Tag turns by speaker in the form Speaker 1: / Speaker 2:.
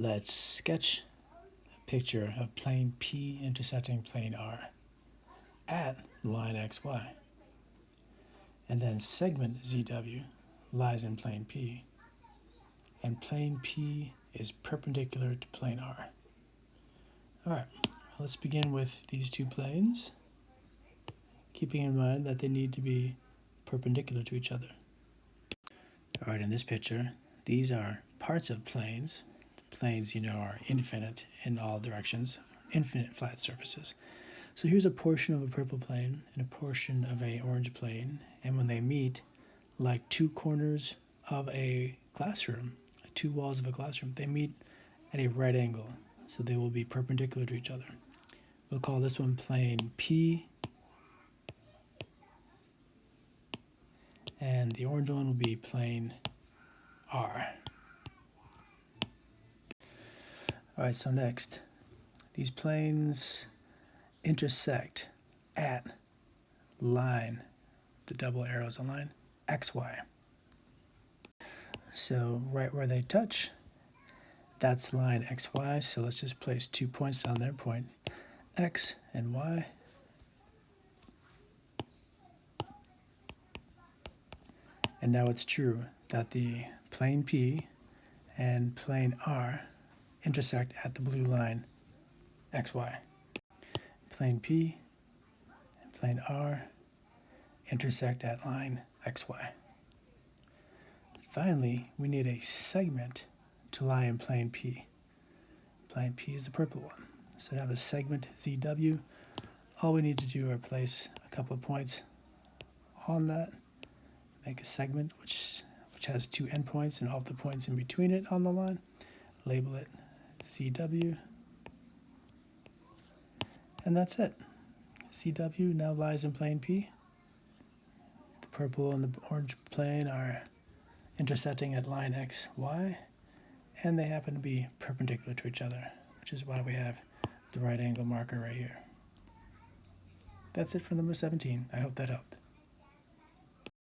Speaker 1: Let's sketch a picture of plane P intersecting plane R at line XY. And then segment ZW lies in plane P, and plane P is perpendicular to plane R. Alright, let's begin with these two planes, keeping in mind that they need to be perpendicular to each other. Alright, in this picture, these are parts of planes. Planes, you know, are infinite in all directions, infinite flat surfaces. So here's a portion of a purple plane and a portion of an orange plane, and when they meet, like two corners of a classroom, two walls of a classroom, they meet at a right angle, so they will be perpendicular to each other. We'll call this one plane P, and the orange one will be plane R. Alright, so next, these planes intersect at line, the double arrows on line, XY. So right where they touch, that's line XY, so let's just place 2 points down there, point X and Y. And now it's true that the plane P and plane R intersect at the blue line XY. Plane P and plane R intersect at line XY. Finally, we need a segment to lie in plane P. Plane P is the purple one. So to have a segment ZW, all we need to do is place a couple of points on that, make a segment which has two endpoints and all the points in between it on the line, label it ZW, and that's it. ZW now lies in plane P. The purple and the orange plane are intersecting at line XY, and they happen to be perpendicular to each other, which is why we have the right angle marker right here. That's it for number 17. I hope that helped.